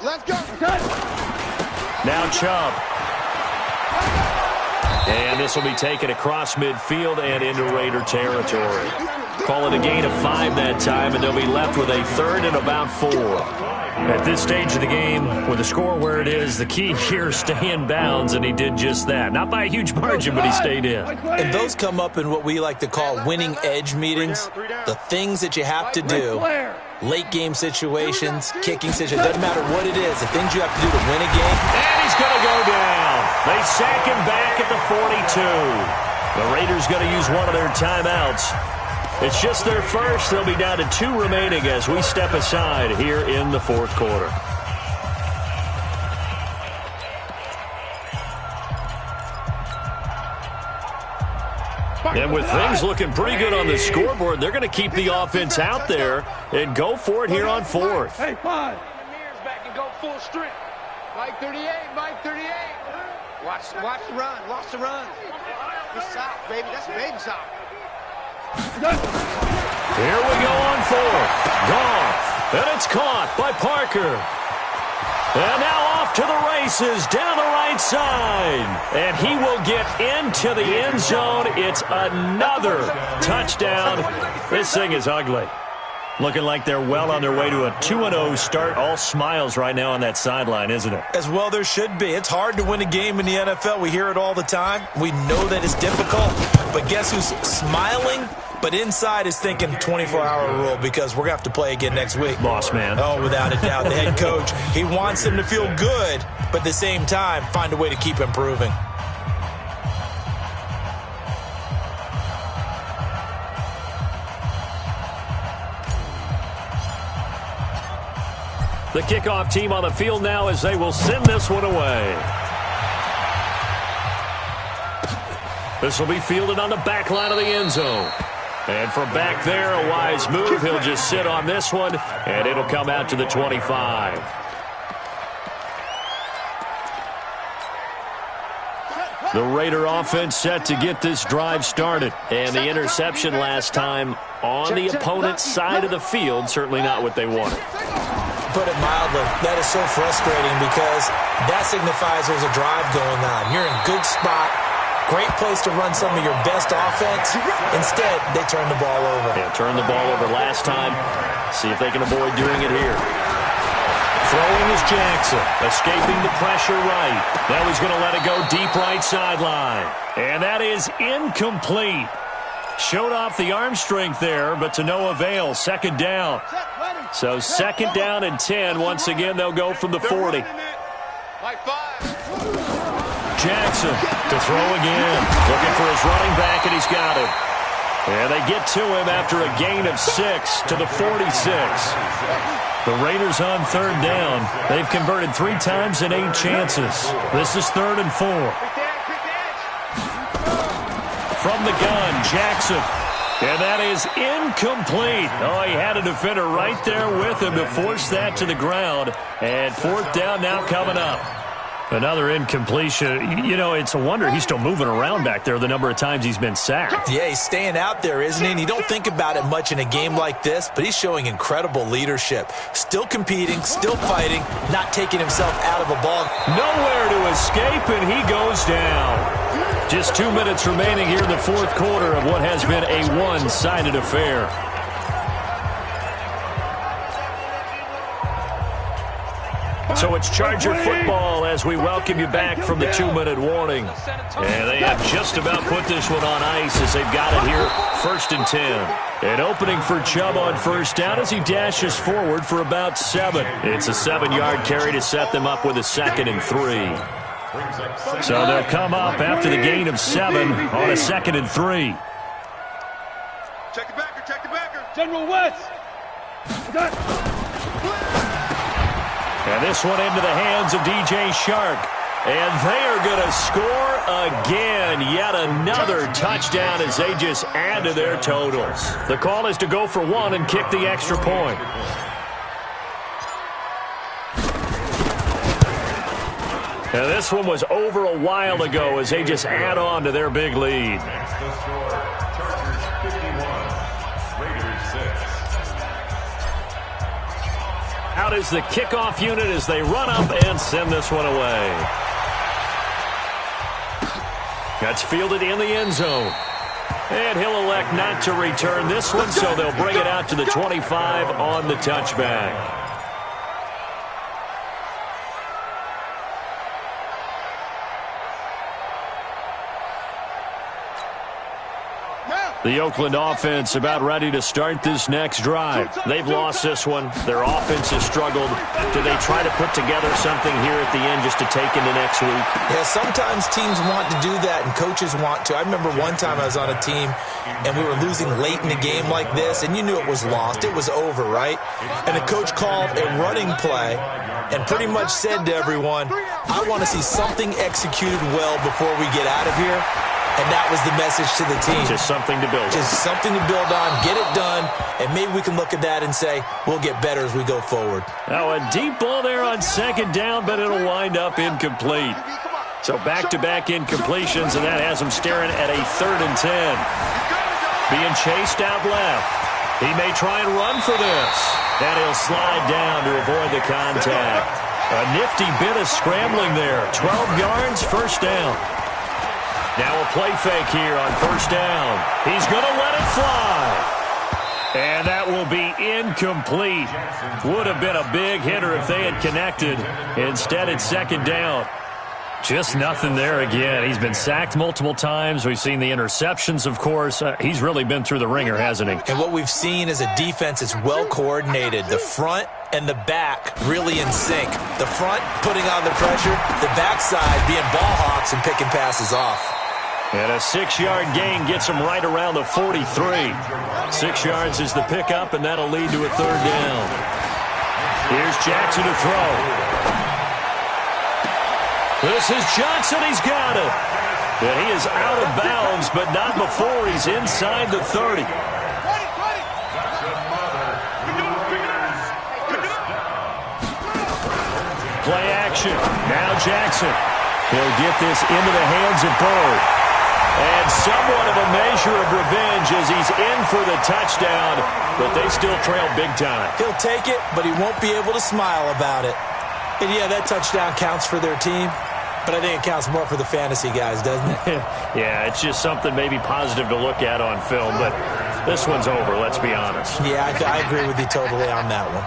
Let's go. Now Chubb. And this will be taken across midfield and into Raider territory. Call it a gain of 5 that time, and they'll be left with a third and about 4. At this stage of the game, with the score where it is, the key here is stay in bounds, and he did just that. Not by a huge margin, but he stayed in. And those come up in what we like to call winning edge meetings. The things that you have to do, late game situations, kicking situations, doesn't matter what it is, the things you have to do to win a game. And he's going to go down. They sack him back at the 42. The Raiders going to use one of their timeouts. It's just their first. They'll be down to 2 remaining as we step aside here in the fourth quarter. And with things looking pretty good on the scoreboard, they're going to keep the offense out there and go for it here on fourth. Hey, 5. Back and go full strength. Mike 38, Mike 38. Watch the run. Watch the run. Good sock, baby. That's baby sock. Here we go on fourth. Gone. And it's caught by Parker. And now off to the races down the right side. And he will get into the end zone. It's another touchdown. This thing is ugly. Looking like they're well on their way to a 2-0 start. All smiles right now on that sideline, isn't it? As well there should be. It's hard to win a game in the NFL. We hear it all the time. We know that it's difficult. But guess who's smiling? But inside is thinking 24-hour rule because we're going to have to play again next week. Boss man. Oh, without a doubt. The head coach, he wants them to feel good, but at the same time, find a way to keep improving. The kickoff team on the field now as they will send this one away. This will be fielded on the back line of the end zone. And from back there, a wise move. He'll just sit on this one, and it'll come out to the 25. The Raider offense set to get this drive started. And the interception last time on the opponent's side of the field, certainly not what they wanted. Put it mildly, that is so frustrating because that signifies there's a drive going on. You're in good spot, great place to run some of your best offense. Instead, they turn the ball over. Yeah, turn the ball over last time. See if they can avoid doing it here. Throwing is Jackson, escaping the pressure right. Now he's going to let it go deep right sideline. And that is incomplete. Showed off the arm strength there, but to no avail. Second down. So second down and 10. Once again, they'll go from the 40. Jackson to throw again. Looking for his running back, and he's got it. And they get to him after a gain of 6 to the 46. The Raiders on third down. They've converted 3 times in 8 chances. This is 3rd and 4. From the gun, Jackson. And that is incomplete. Oh, he had a defender right there with him to force that to the ground. And 4th down now coming up. Another incompletion. You know, it's a wonder he's still moving around back there the number of times he's been sacked. Yeah, he's staying out there, isn't he? And you don't think about it much in a game like this, but he's showing incredible leadership. Still competing, still fighting, not taking himself out of a ball. Nowhere to escape, and he goes down. Just 2 minutes remaining here in the fourth quarter of what has been a one-sided affair. So it's Charger football as we welcome you back from the 2-minute warning. And they have just about put this one on ice as they've got it here, 1st and 10. An opening for Chubb on first down as he dashes forward for about 7. It's a 7-yard carry to set them up with a 2nd and 3. So they'll come up after the gain of 7 on a 2nd and 3. Check the backer. General West. And this one into the hands of DJ Shark. And they are going to score again. Yet another touchdown as they just add to their totals. The call is to go for 1 and kick the extra point. Now this one was over a while ago as they just add on to their big lead. out as the kickoff unit as they run up and send this one away. That's fielded in the end zone. And he'll elect not to return this one, so they'll bring it out to the 25 on the touchback. The Oakland offense about ready to start this next drive. They've lost this one. Their offense has struggled. Do they try to put together something here at the end just to take into next week? Yeah, sometimes teams want to do that and coaches want to. I remember one time I was on a team and we were losing late in the game like this, and you knew it was lost. It was over, right? And the coach called a running play and pretty much said to everyone, I want to see something executed well before we get out of here. And that was the message to the team. Just something to build on. Just something to build on, get it done, and maybe we can look at that and say, we'll get better as we go forward. Now a deep ball there on second down, but it'll wind up incomplete. So back-to-back incompletions, and that has him staring at a 3rd and 10. Being chased out left. He may try and run for this. And he'll slide down to avoid the contact. A nifty bit of scrambling there. 12 yards, first down. Now a play fake here on first down. He's going to let it fly. And that will be incomplete. Would have been a big hitter if they had connected. Instead, it's second down. Just nothing there again. He's been sacked multiple times. We've seen the interceptions, of course. He's really been through the ringer, hasn't he? And what we've seen is a defense that's well coordinated. The front and the back really in sync. The front putting on the pressure, the backside being ball hawks and picking passes off. And a 6-yard gain gets him right around the 43. 6 yards is the pickup, and that'll lead to a third down. Here's Jackson to throw. This is Johnson. He's got it. And he is out of bounds, but not before he's inside the 30. Play action. Now Jackson. He'll get this into the hands of Bird. And somewhat of a measure of revenge as he's in for the touchdown, but they still trail big time. He'll take it, but he won't be able to smile about it. And yeah, that touchdown counts for their team, but I think it counts more for the fantasy guys, doesn't it? Yeah, it's just something maybe positive to look at on film, but this one's over, let's be honest. Yeah, I agree with you totally on that one.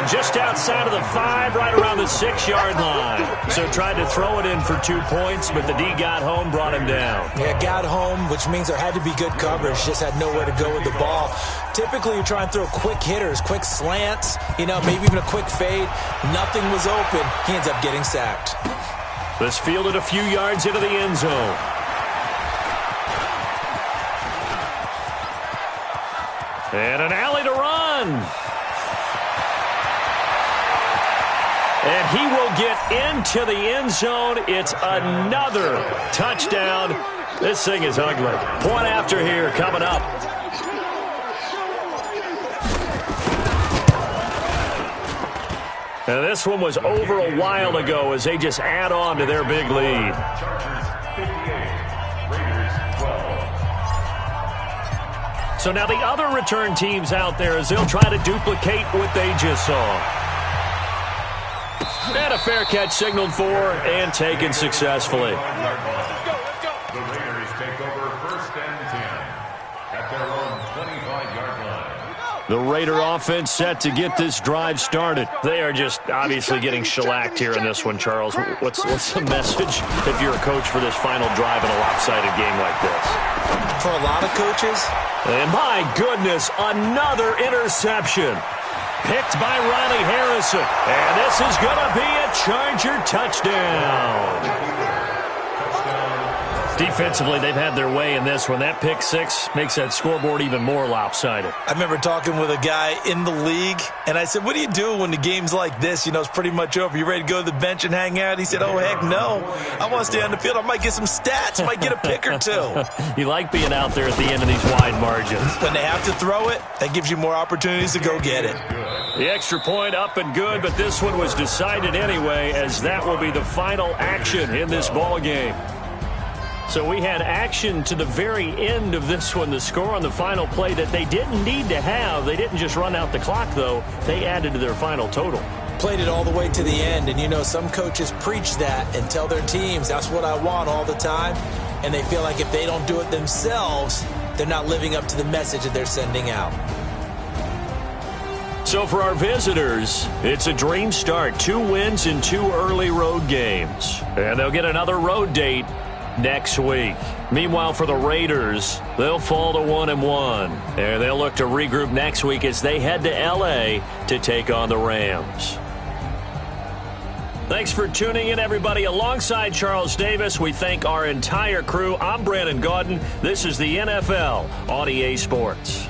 Just outside of the 5, right around the 6-yard line. So tried to throw it in for 2 points, but the D got home, brought him down. Yeah, got home, which means there had to be good coverage. Just had nowhere to go with the ball. Typically, you try and throw quick hitters, quick slants, maybe even a quick fade. Nothing was open. He ends up getting sacked. This fielded a few yards into the end zone. And an alley to run. And he will get into the end zone. It's another touchdown. This thing is ugly. Point after here coming up. And this one was over a while ago as they just add on to their big lead. So now the other return teams out there as they'll try to duplicate what they just saw. And a fair catch signaled for and taken successfully. The Raiders take over 1st and 10 at their own 25-yard line. The Raider offense set to get this drive started. They are just obviously getting shellacked here in this one, Charles. What's the message if you're a coach for this final drive in a lopsided game like this? For a lot of coaches. And my goodness, another interception. Picked by Riley Harrison. And this is going to be a Charger touchdown. Defensively, they've had their way in this one. That pick six makes that scoreboard even more lopsided. I remember talking with a guy in the league, and I said, what do you do when the game's like this? You know, it's pretty much over. You ready to go to the bench and hang out? He said, oh, heck no. I want to stay on the field. I might get some stats. Might get a pick or two. You like being out there at the end of these wide margins. When they have to throw it, that gives you more opportunities to go get it. The extra point up and good, but this one was decided anyway, as that will be the final action in this ball game. So we had action to the very end of this one. The score on the final play that they didn't need to have. They didn't just run out the clock, though. They added to their final total. Played it all the way to the end, and you know some coaches preach that and tell their teams that's what I want all the time, and they feel like if they don't do it themselves, they're not living up to the message that they're sending out. So for our visitors, it's a dream start. 2 wins in 2 early road games, and they'll get another road date next week. Meanwhile, for the Raiders, they'll fall to 1-1, and they'll look to regroup next week as they head to L.A. to take on the Rams. Thanks for tuning in, everybody. Alongside Charles Davis, we thank our entire crew. I'm Brandon Gaudin. This is the NFL on EA Sports.